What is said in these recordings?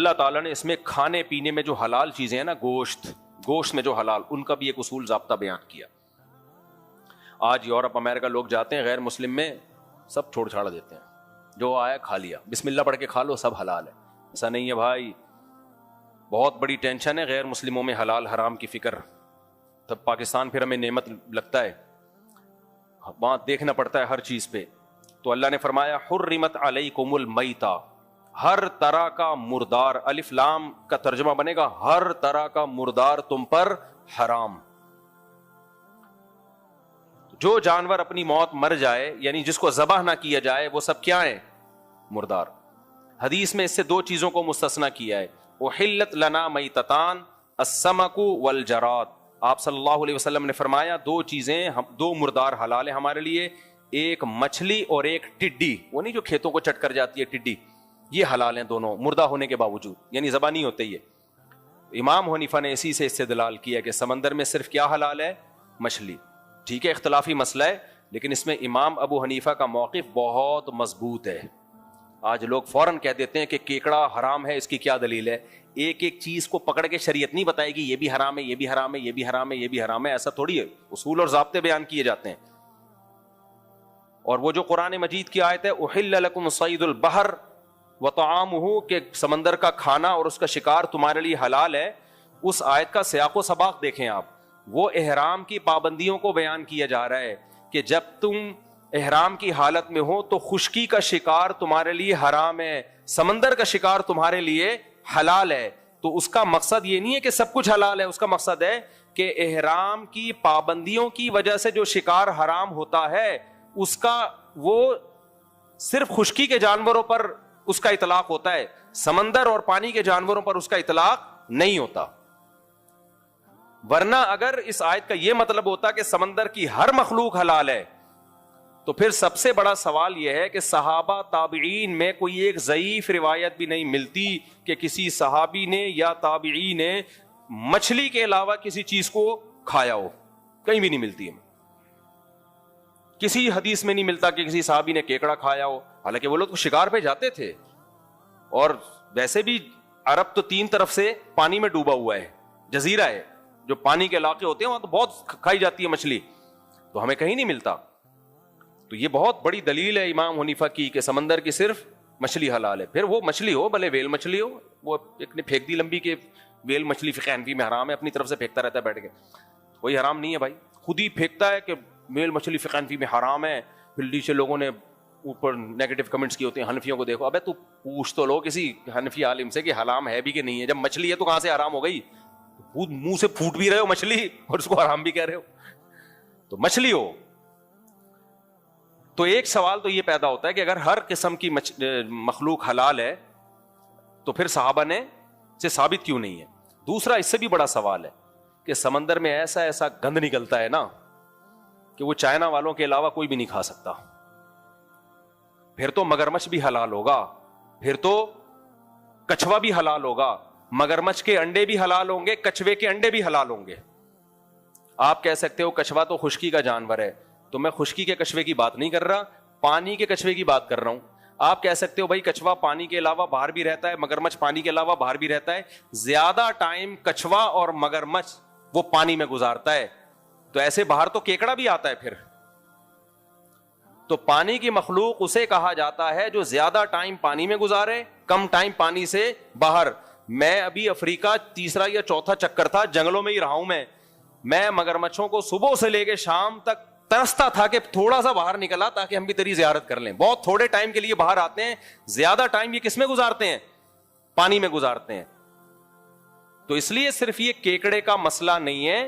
اللہ تعالیٰ نے اس میں کھانے پینے میں جو حلال چیزیں ہیں نا، گوشت میں جو حلال، ان کا بھی ایک اصول ضابطہ بیان کیا. آج یورپ امریکہ لوگ جاتے ہیں غیر مسلم میں سب چھوڑ چھاڑ دیتے ہیں، جو آیا کھا لیا، بسم اللہ پڑھ کے کھا لو، سب حلال ہے. ایسا نہیں ہے بھائی، بہت بڑی ٹینشن ہے غیر مسلموں میں حلال حرام کی فکر. تب پاکستان پھر ہمیں نعمت لگتا ہے، وہاں دیکھنا پڑتا ہے ہر چیز پہ. تو اللہ نے فرمایا حرمت علیکم المیتہ، ہر طرح کا مردار، الف لام کا ترجمہ بنے گا ہر طرح کا مردار تم پر حرام. جو جانور اپنی موت مر جائے، یعنی جس کو ذبح نہ کیا جائے، وہ سب کیا ہیں؟ مردار. حدیث میں اس سے دو چیزوں کو مستثنا کیا ہے، احلت لنا میتتان السمک والجراد. آپ صلی اللہ علیہ وسلم نے فرمایا دو چیزیں، دو مردار حلال ہیں ہمارے لیے، ایک مچھلی اور ایک ٹڈی. وہ نہیں جو کھیتوں کو چٹ کر جاتی ہے ٹڈی، یہ حلال ہیں دونوں مردہ ہونے کے باوجود، یعنی ذبح نہیں ہوتے. یہ امام حنیفہ نے اسی سے استدلال کیا کہ سمندر میں صرف کیا حلال ہے؟ مچھلی. ٹھیک ہے اختلافی مسئلہ ہے، لیکن اس میں امام ابو حنیفہ کا موقف بہت مضبوط ہے. آج لوگ فوراً کہہ دیتے ہیں کہ کیکڑا حرام ہے، اس کی کیا دلیل ہے؟ ایک ایک چیز کو پکڑ کے شریعت نہیں بتائے گی یہ بھی حرام ہے، یہ بھی حرام ہے، یہ بھی حرام ہے، یہ بھی حرام ہے. ایسا تھوڑی ہے، اصول اور ضابطے بیان کیے جاتے ہیں. اور وہ جو قرآن مجید کی آیت ہے احل لکم صید البحر وطعامہ، کہ سمندر کا کھانا اور اس کا شکار تمہارے لیے حلال ہے، اس آیت کا سیاق و سباق دیکھیں آپ. وہ احرام کی پابندیوں کو بیان کیا جا رہا ہے کہ جب تم احرام کی حالت میں ہو تو خشکی کا شکار تمہارے لیے حرام ہے، سمندر کا شکار تمہارے لیے حلال ہے. تو اس کا مقصد یہ نہیں ہے کہ سب کچھ حلال ہے، اس کا مقصد ہے کہ احرام کی پابندیوں کی وجہ سے جو شکار حرام ہوتا ہے اس کا وہ صرف خشکی کے جانوروں پر اس کا اطلاق ہوتا ہے، سمندر اور پانی کے جانوروں پر اس کا اطلاق نہیں ہوتا. ورنہ اگر اس آیت کا یہ مطلب ہوتا کہ سمندر کی ہر مخلوق حلال ہے، تو پھر سب سے بڑا سوال یہ ہے کہ صحابہ تابعین میں کوئی ایک ضعیف روایت بھی نہیں ملتی کہ کسی صحابی نے یا تابعی نے مچھلی کے علاوہ کسی چیز کو کھایا ہو. کہیں بھی نہیں ملتی ہے، کسی حدیث میں نہیں ملتا کہ کسی صحابی نے کیکڑا کھایا ہو. حالانکہ وہ لوگ شکار پہ جاتے تھے، اور ویسے بھی عرب تو تین طرف سے پانی میں ڈوبا ہوا ہے، جزیرہ ہے، جو پانی کے علاقے ہوتے ہیں وہاں تو بہت کھائی جاتی ہے مچھلی، تو ہمیں کہیں نہیں ملتا. تو یہ بہت بڑی دلیل ہے امام حنیفہ کی کہ سمندر کی صرف مچھلی حلال ہے. پھر وہ مچھلی ہو، بھلے ویل مچھلی ہو، وہ ایک نے پھینک دی لمبی کہ ویل مچھلی فقہ حنفی میں حرام ہے، اپنی طرف سے پھینکتا رہتا ہے بیٹھ کے، کوئی حرام نہیں ہے بھائی. خود ہی پھینکتا ہے کہ ویل مچھلی فقہ حنفی میں حرام ہے، پھر نیچے لوگوں نے اوپر نیگیٹو کمنٹس کیے ہوتے ہیں حنفیوں کو دیکھو. ابے تو پوچھ تو لو کسی حنفی عالم سے کہ حرام ہے بھی کہ نہیں ہے. جب مچھلی ہے تو کہاں سے حرام ہو گئی؟ منہ سے پھوٹ بھی رہے ہو مچھلی اور اس کو حرام بھی کہہ رہے ہو. تو مچھلی ہو تو ایک سوال تو یہ پیدا ہوتا ہے کہ اگر ہر قسم کی مخلوق حلال ہے تو پھر صحابہ نے سے ثابت کیوں نہیں ہے؟ دوسرا اس سے بھی بڑا سوال ہے کہ سمندر میں ایسا گند نکلتا ہے نا کہ وہ چائنا والوں کے علاوہ کوئی بھی نہیں کھا سکتا. پھر تو مگرمچھ بھی حلال ہوگا، پھر تو کچھوا بھی حلال ہوگا، مگرمچھ کے انڈے بھی حلال ہوں گے، کچھوے کے انڈے بھی حلال ہوں گے. آپ کہہ سکتے ہو کچھوا تو خشکی کا جانور ہے، تو میں خشکی کے کچھوے کی بات نہیں کر رہا، پانی کے کچھوے کی بات کر رہا ہوں. آپ کہہ سکتے ہو بھائی کچھوا پانی کے علاوہ باہر بھی رہتا ہے، مگرمچھ پانی کے علاوہ باہر بھی رہتا ہے. زیادہ ٹائم کچھوا اور مگرمچھ وہ پانی میں گزارتا ہے، تو ایسے باہر تو کیکڑا بھی آتا ہے. پھر تو پانی کی مخلوق اسے کہا جاتا ہے جو زیادہ ٹائم پانی میں گزارے، کم ٹائم پانی سے باہر. میں ابھی افریقہ تیسرا یا چوتھا چکر تھا، جنگلوں میں ہی رہا ہوں. میں مگرمچھوں کو صبح سے لے کے شام تک ترستا تھا کہ تھوڑا سا باہر نکلا تاکہ ہم بھی تیری زیارت کر لیں. بہت تھوڑے ٹائم کے لیے باہر آتے ہیں، زیادہ ٹائم یہ کس میں گزارتے ہیں؟ پانی میں گزارتے ہیں. تو اس لیے صرف یہ کیکڑے کا مسئلہ نہیں ہے،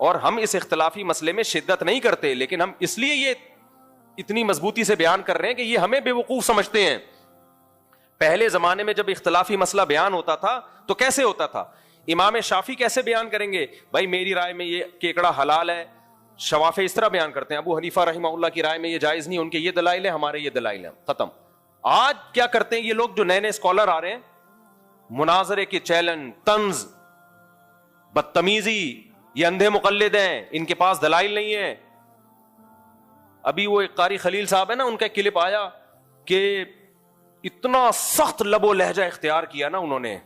اور ہم اس اختلافی مسئلے میں شدت نہیں کرتے، لیکن ہم اس لیے یہ اتنی مضبوطی سے بیان کر رہے ہیں کہ یہ ہمیں بے وقوف سمجھتے ہیں. پہلے زمانے میں جب اختلافی مسئلہ بیان ہوتا تھا تو کیسے ہوتا تھا؟ امام شافعی کیسے بیان کریں گے؟ بھائی میری رائے میں یہ کیکڑا حلال ہے. شوافع اس طرح بیان کرتے ہیں، ابو حنیفہ رحمہ اللہ کی رائے میں یہ جائز نہیں، ان کے یہ دلائل ہیں، ہمارے یہ دلائل ہیں، ختم. آج کیا کرتے ہیں یہ لوگ جو نئے نئے اسکالر آ رہے ہیں، مناظرے کے چیلنج، طنز، بدتمیزی، یہ اندھے مقلد ہیں، ان کے پاس دلائل نہیں ہے. ابھی وہ ایک قاری خلیل صاحب ہے نا، ان کا کلپ آیا کہ اتنا سخت لب و لہجہ اختیار کیا نا انہوں نے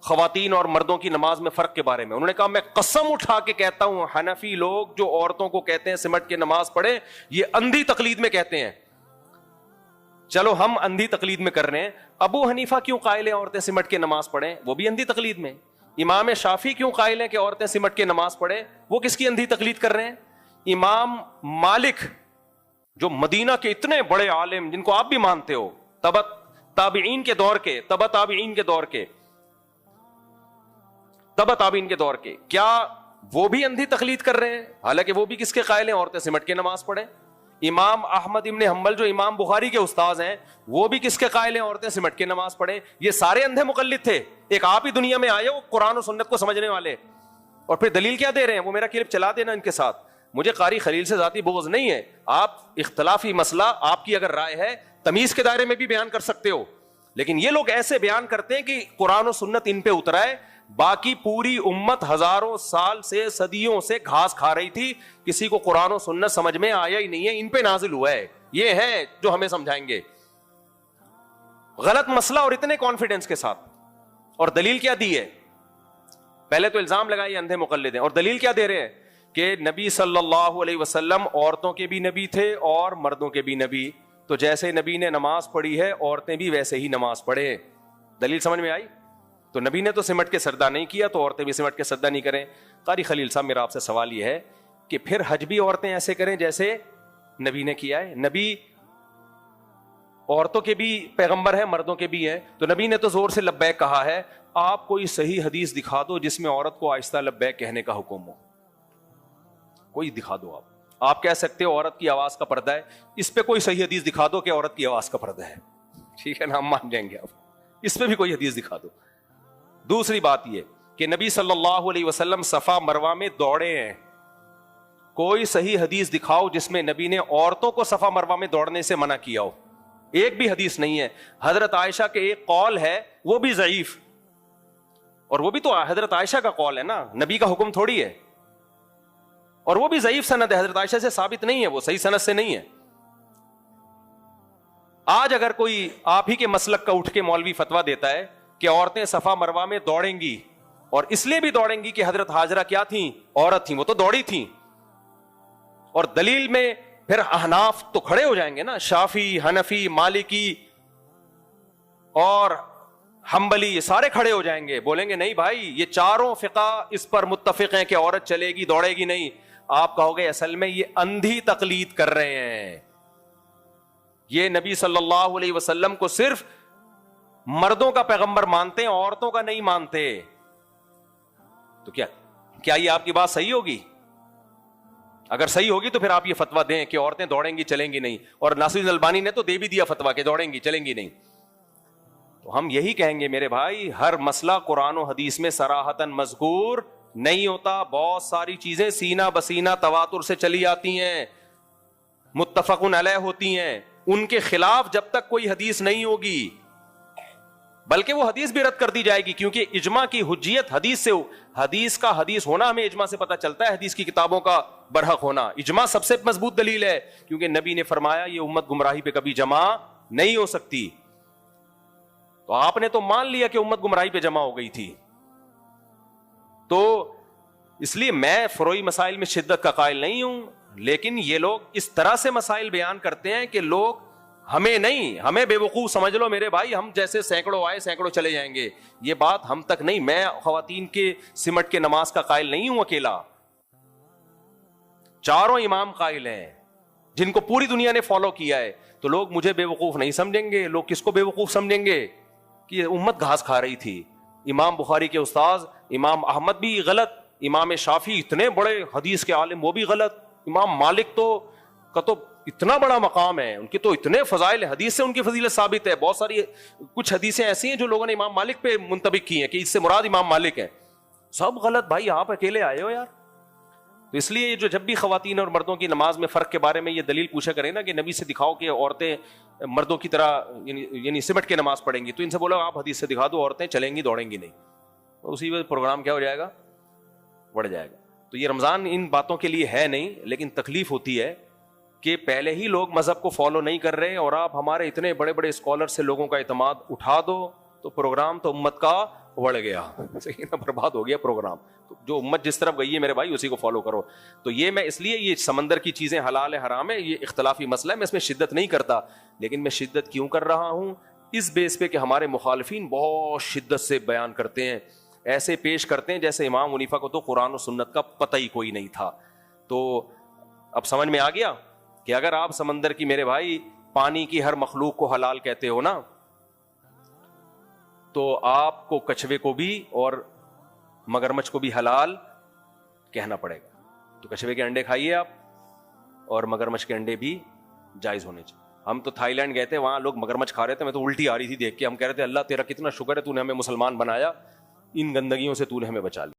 خواتین اور مردوں کی نماز میں فرق کے بارے میں. انہوں نے کہا میں قسم اٹھا کے کہتا ہوں حنفی لوگ جو عورتوں کو کہتے ہیں سمٹ کے نماز پڑھیں, یہ اندھی تقلید میں کہتے ہیں. چلو ہم اندھی تقلید میں کر رہے ہیں, ابو حنیفہ کیوں قائل ہیں عورتیں سمٹ کے نماز پڑھیں؟ وہ بھی اندھی تقلید میں. امام شافعی کیوں قائل ہیں کہ عورتیں سمٹ کے نماز پڑھیں؟ وہ کس کی اندھی تقلید کر رہے ہیں؟ امام مالک جو مدینہ کے اتنے بڑے عالم جن کو آپ بھی مانتے ہو, تابعین کے دور کے, تبع تابعین کے دور کے, کیا وہ بھی اندھی تقلید کر رہے ہیں؟ حالانکہ وہ بھی کس کے قائل ہیں عورتیں سمٹ کے نماز پڑھیں. امام احمد ابن حنبل جو امام بخاری کے استاذ ہیں, وہ بھی کس کے قائل ہیں عورتیں سمٹ کے نماز پڑھیں. یہ سارے اندھے مقلد تھے. ایک آپ ہی دنیا میں آئے ہو قرآن و سنت کو سمجھنے والے, اور پھر دلیل کیا دے رہے ہیں؟ وہ میرا کلپ چلا دینا ان کے ساتھ. مجھے قاری خلیل سے ذاتی بغض نہیں ہے, آپ اختلافی مسئلہ آپ کی اگر رائے ہے تمیز کے دائرے میں بھی بیان کر سکتے ہو, لیکن یہ لوگ ایسے بیان کرتے ہیں کہ قرآن و سنت ان پہ اترا ہے, باقی پوری امت ہزاروں سال سے صدیوں سے گھاس کھا رہی تھی, کسی کو قرآن و سنت سمجھ میں آیا ہی نہیں ہے, ان پہ نازل ہوا ہے. یہ ہے جو ہمیں سمجھائیں گے غلط مسئلہ اور اتنے کانفیڈنس کے ساتھ. اور دلیل کیا دی ہے؟ پہلے تو الزام لگائیے اندھے مقلد ہیں, اور دلیل کیا دے رہے ہیں کہ نبی صلی اللہ علیہ وسلم عورتوں کے بھی نبی تھے اور مردوں کے بھی نبی, تو جیسے نبی نے نماز پڑھی ہے عورتیں بھی ویسے ہی نماز پڑھے. دلیل سمجھ میں آئی؟ تو نبی نے تو سمٹ کے سجدہ نہیں کیا, تو عورتیں بھی سمٹ کے سجدہ نہیں کریں. قاری خلیل صاحب میرا آپ سے سوال یہ ہے کہ پھر حج بھی عورتیں ایسے کریں جیسے نبی نے کیا ہے؟ نبی عورتوں کے بھی پیغمبر ہے, مردوں کے بھی ہیں, تو نبی نے تو زور سے لبیک کہا ہے. آپ کوئی صحیح حدیث دکھا دو جس میں عورت کو آہستہ لبیک کہنے کا حکم ہو, کوئی دکھا دو. آپ کہہ سکتے ہو عورت کی آواز کا پردہ ہے, اس پہ کوئی صحیح حدیث دکھا دو کہ عورت کی آواز کا پردہ ہے, ٹھیک ہے نا, ہم مان جائیں گے. آپ اس پہ بھی کوئی حدیث دکھا دو. دوسری بات یہ کہ نبی صلی اللہ علیہ وسلم صفا مروہ میں دوڑے ہیں, کوئی صحیح حدیث دکھاؤ جس میں نبی نے عورتوں کو صفا مروہ میں دوڑنے سے منع کیا ہو. ایک بھی حدیث نہیں ہے. حضرت عائشہ کے ایک قول ہے, وہ بھی ضعیف, اور وہ بھی تو حضرت عائشہ کا قول ہے نا, نبی کا حکم تھوڑی ہے, اور وہ بھی ضعیف سند ہے, حضرت عائشہ سے ثابت نہیں ہے, وہ صحیح سند سے نہیں ہے. آج اگر کوئی آپ ہی کے مسلک کا اٹھ کے مولوی فتویٰ دیتا ہے کہ عورتیں صفا مروہ میں دوڑیں گی, اور اس لیے بھی دوڑیں گی کہ حضرت ہاجرہ کیا تھیں؟ عورت تھیں, وہ تو دوڑی تھیں, اور دلیل میں پھر احناف تو کھڑے ہو جائیں گے نا, شافی, حنفی, مالکی اور حنبلی, یہ سارے کھڑے ہو جائیں گے, بولیں گے نہیں بھائی یہ چاروں فقہ اس پر متفق ہیں کہ عورت چلے گی دوڑے گی نہیں. آپ کہو گے اصل میں یہ اندھی تقلید کر رہے ہیں, یہ نبی صلی اللہ علیہ وسلم کو صرف مردوں کا پیغمبر مانتے ہیں, عورتوں کا نہیں مانتے. تو کیا یہ آپ کی بات صحیح ہوگی؟ اگر صحیح ہوگی تو پھر آپ یہ فتویٰ دیں کہ عورتیں دوڑیں گی چلیں گی نہیں, اور ناصرالدین البانی نے تو دے بھی دیا فتویٰ کہ دوڑیں گی چلیں گی نہیں. تو ہم یہی کہیں گے میرے بھائی, ہر مسئلہ قرآن و حدیث میں صراحتاً مذکور نہیں ہوتا. بہت ساری چیزیں سینہ بسینہ تواتر سے چلی آتی ہیں, متفقن علیہ ہوتی ہیں, ان کے خلاف جب تک کوئی حدیث نہیں ہوگی, بلکہ وہ حدیث بھی رد کر دی جائے گی, کیونکہ اجماع کی حجیت حدیث سے, حدیث کا حدیث ہونا ہمیں اجماع سے پتہ چلتا ہے, حدیث کی کتابوں کا برحق ہونا. اجماع سب سے مضبوط دلیل ہے, کیونکہ نبی نے فرمایا یہ امت گمراہی پہ کبھی جمع نہیں ہو سکتی. تو آپ نے تو مان لیا کہ امت گمراہی پہ جمع ہو گئی تھی. تو اس لیے میں فروعی مسائل میں شدت کا قائل نہیں ہوں, لیکن یہ لوگ اس طرح سے مسائل بیان کرتے ہیں کہ لوگ ہمیں نہیں, ہمیں بے وقوف سمجھ لو میرے بھائی, ہم جیسے سینکڑوں آئے سینکڑوں چلے جائیں گے. یہ بات ہم تک نہیں. میں خواتین کے سمٹ کے نماز کا قائل نہیں ہوں اکیلا, چاروں امام قائل ہیں جن کو پوری دنیا نے فالو کیا ہے. تو لوگ مجھے بے وقوف نہیں سمجھیں گے. لوگ کس کو بے وقوف سمجھیں گے؟ کہ امت گھاس کھا رہی تھی. امام بخاری کے استاذ امام احمد بھی غلط, امام شافعی اتنے بڑے حدیث کے عالم وہ بھی غلط, امام مالک کا تو اتنا بڑا مقام ہے, ان کے تو اتنے فضائل, حدیث سے ان کی فضیلت ثابت ہے. بہت ساری کچھ حدیثیں ایسی ہیں جو لوگوں نے امام مالک پہ منطبق کی ہیں کہ اس سے مراد امام مالک ہے. سب غلط بھائی, آپ اکیلے آئے ہو یار. تو اس لیے جو جب بھی خواتین اور مردوں کی نماز میں فرق کے بارے میں یہ دلیل پوچھا کریں نا کہ نبی سے دکھاؤ کہ عورتیں مردوں کی طرح یعنی سمٹ کے نماز پڑھیں گی, تو ان سے بولو آپ حدیث سے دکھا دو عورتیں چلیں گی دوڑیں گی نہیں, تو اسی وقت پروگرام کیا ہو جائے گا, بڑھ جائے گا. تو یہ رمضان ان باتوں کے لیے ہے نہیں, لیکن تکلیف ہوتی ہے کہ پہلے ہی لوگ مذہب کو فالو نہیں کر رہے اور آپ ہمارے اتنے بڑے بڑے اسکالر سے لوگوں کا اعتماد اٹھا دو تو پروگرام تو امت کا بڑھ گیا, صحیح نا, برباد ہو گیا پروگرام. تو جو امت جس طرف گئی ہے میرے بھائی اسی کو فالو کرو. تو یہ میں اس لیے یہ سمندر کی چیزیں حلال ہے حرام ہے یہ اختلافی مسئلہ ہے, میں اس میں شدت نہیں کرتا, لیکن میں شدت کیوں کر رہا ہوں اس بیس پہ کہ ہمارے مخالفین بہت شدت سے بیان کرتے ہیں, ایسے پیش کرتے ہیں جیسے امام حنیفہ کو تو قرآن و سنت کا پتہ ہی کوئی نہیں تھا. تو اب سمجھ میں آ گیا کہ اگر آپ سمندر کی میرے بھائی پانی کی ہر مخلوق کو حلال کہتے ہو نا, تو آپ کو کچھوے کو بھی اور مگرمچھ کو بھی حلال کہنا پڑے گا. تو کچھوے کے انڈے کھائیے آپ اور مگرمچھ کے انڈے بھی جائز ہونے چاہیے. ہم تو تھائی لینڈ گئے تھے, وہاں لوگ مگرمچھ کھا رہے تھے, میں تو الٹی آ رہی تھی دیکھ کے. ہم کہہ رہے تھے اللہ تیرا کتنا شکر ہے تو نے ہمیں مسلمان بنایا, ان گندگیوں سے تو نے ہمیں بچا لیا.